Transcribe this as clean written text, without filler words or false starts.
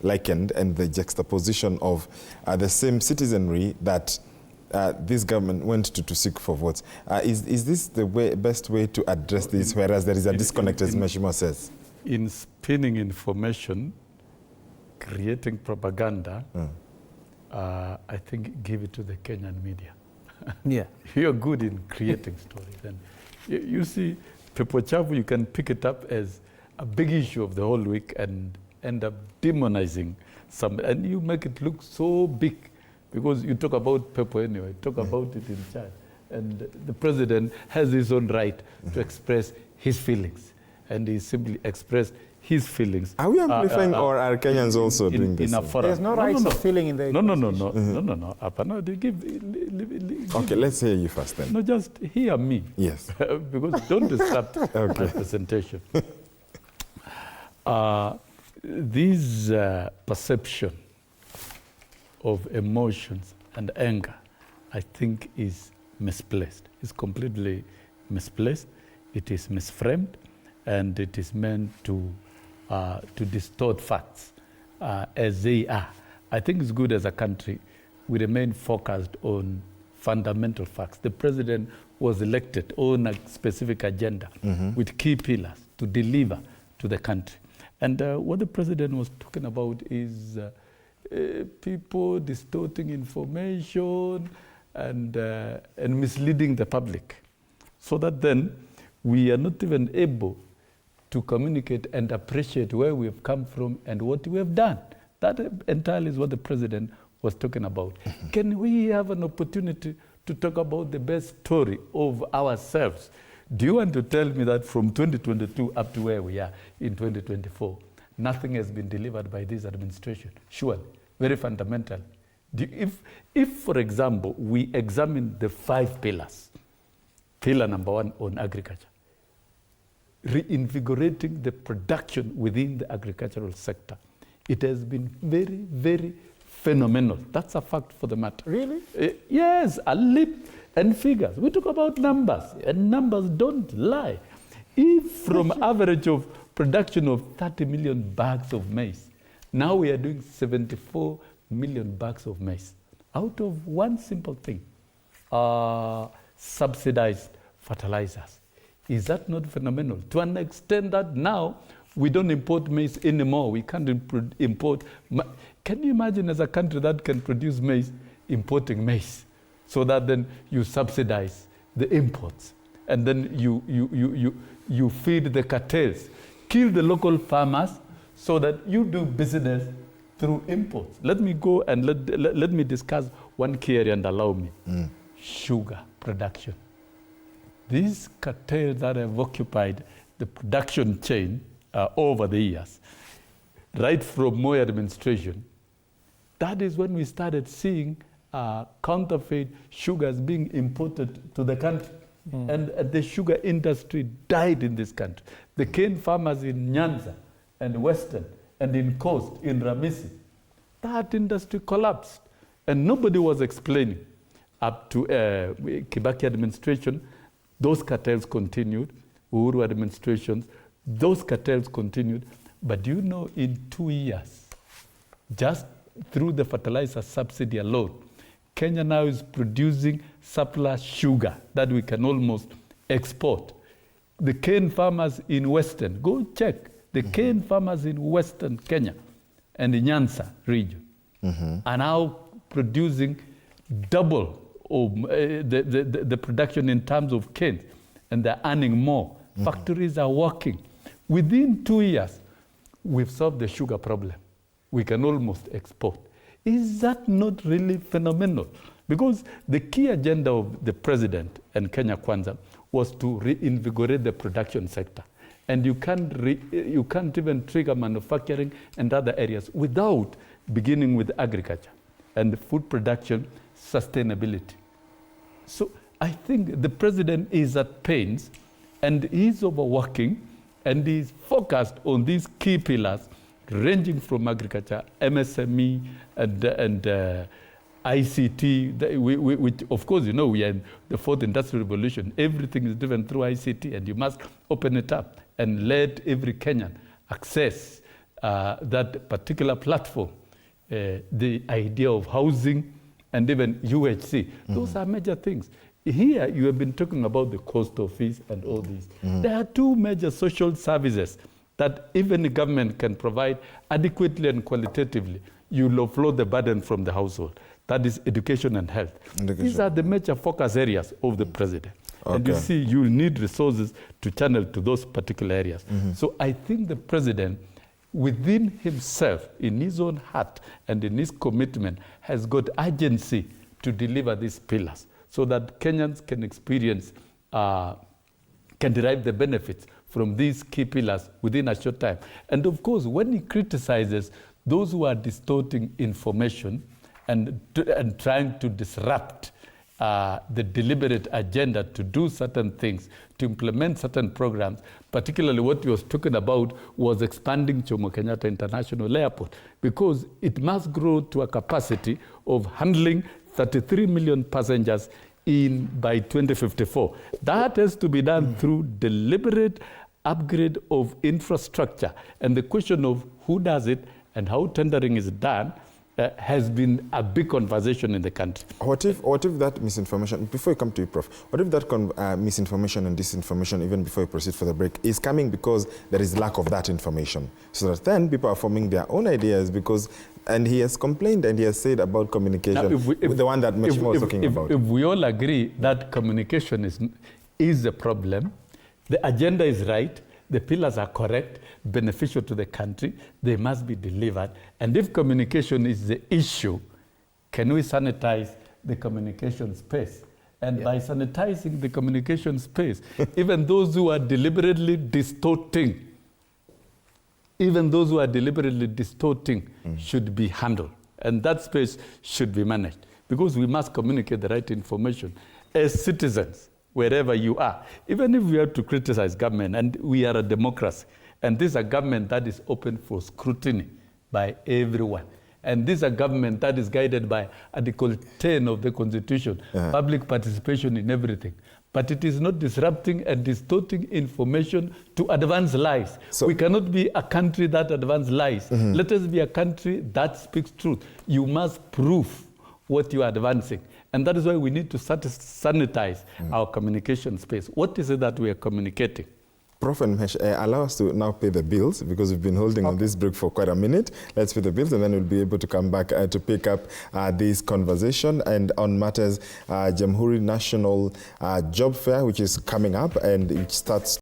likened, and the juxtaposition of the same citizenry that this government went to seek for votes. Is this the best way to address this, whereas there is a disconnect, as Mheshimiwa says? In spinning information, creating propaganda, I think give it to the Kenyan media. Yeah. You're good in creating stories. And you see, Pepo Chafu, you can pick it up as a big issue of the whole week and end up demonizing some, and you make it look so big because you talk about Pepo anyway, talk about it in chat. And the president has his own right to express his feelings. And he simply expressed his feelings. Are we amplifying or are Kenyans also doing this? There's no rights of feeling in the No. Okay, let's hear you first then. No, just hear me. Yes. Because don't disrupt my presentation. This perception of emotions and anger, I think, is misplaced. It's completely misplaced. It is misframed, and it is meant to distort facts as they are. I think it's good as a country we remain focused on fundamental facts. The president was elected on a specific agenda with key pillars to deliver to the country. And what the president was talking about is people distorting information and misleading the public, so that then we are not even able to communicate and appreciate where we have come from and what we have done. That entirely is what the president was talking about. Can we have an opportunity to talk about the best story of ourselves? Do you want to tell me that from 2022 up to where we are in 2024, nothing has been delivered by this administration? Surely, very fundamental. If, for example, we examine the 5 pillars, pillar number 1 on agriculture, reinvigorating the production within the agricultural sector, it has been very, very phenomenal. That's a fact for the matter. Really? Yes, a leap and figures. We talk about numbers, and numbers don't lie. If from average of production of 30 million bags of maize, now we are doing 74 million bags of maize, out of one simple thing, subsidized fertilizers. Is that not phenomenal? To an extent that now we don't import maize anymore. We can't import. Can you imagine as a country that can produce maize, importing maize, so that then you subsidize the imports, and then you feed the cartels, kill the local farmers, so that you do business through imports. Let me go and let me discuss one key area and allow me. Sugar production. These cartels that have occupied the production chain over the years, right from Moi administration, that is when we started seeing counterfeit sugars being imported to the country. And the sugar industry died in this country. The cane farmers in Nyanza and Western and in Coast, in Ramisi, that industry collapsed. And nobody was explaining. Up to Kibaki administration, those cartels continued. Uhuru administrations, those cartels continued. But do you know, in 2 years, just through the fertilizer subsidy alone, Kenya now is producing surplus sugar that we can almost export. The cane farmers in Western, go check, the cane farmers in Western Kenya and the Nyanza region are now producing double of the production in terms of cane, and they're earning more. Factories are working. Within 2 years, we've solved the sugar problem. We can almost export. Is that not really phenomenal? Because the key agenda of the president and Kenya Kwanza was to reinvigorate the production sector. And you can't even trigger manufacturing and other areas without beginning with agriculture and food production sustainability. So I think the president is at pains, and he's overworking, and he's focused on these key pillars ranging from agriculture, MSME, and ICT, which, of course, you know, we are in the 4th Industrial Revolution. Everything is driven through ICT, and you must open it up and let every Kenyan access that particular platform, the idea of housing and even UHC. Those are major things. Here, you have been talking about the cost of fees and all these. There are two major social services that even the government can provide adequately and qualitatively. You offload the burden from the household. That is education and health. These are the major focus areas of the president. Okay. And you see, you need resources to channel to those particular areas. So I think the president, within himself, in his own heart and in his commitment, has got urgency to deliver these pillars so that Kenyans can experience, can derive the benefits from these key pillars within a short time. And of course, when he criticizes those who are distorting information and trying to disrupt the deliberate agenda to do certain things, to implement certain programs, particularly what he was talking about was expanding Jomo Kenyatta International Airport, because it must grow to a capacity of handling 33 million passengers by 2054. That has to be done through deliberate upgrade of infrastructure. And the question of who does it and how tendering is done has been a big conversation in the country. What if that misinformation, before you come to you, Prof, what if that misinformation and disinformation, even before you proceed for the break, is coming because there is lack of that information? So that then people are forming their own ideas because, and he has complained and he has said about communication, the one that Meshima was talking about. If we all agree that communication is a problem, the agenda is right, the pillars are correct, beneficial to the country, they must be delivered. And if communication is the issue, can we sanitize the communication space? And by sanitizing the communication space, even those who are deliberately distorting, should be handled. And that space should be managed, because we must communicate the right information as citizens, wherever you are. Even if we have to criticize government, and we are a democracy, and this is a government that is open for scrutiny by everyone. And this is a government that is guided by Article 10 of the Constitution, public participation in everything. But it is not disrupting and distorting information to advance lies. So we cannot be a country that advances lies. Let us be a country that speaks truth. You must prove what you are advancing. And that is why we need to sanitize our communication space. What is it that we are communicating? Prof and Mesh, allow us to now pay the bills, because we've been holding on this break for quite a minute. Let's pay the bills, and then we'll be able to come back to pick up this conversation and on matters Jamhuri National Job Fair, which is coming up, and it starts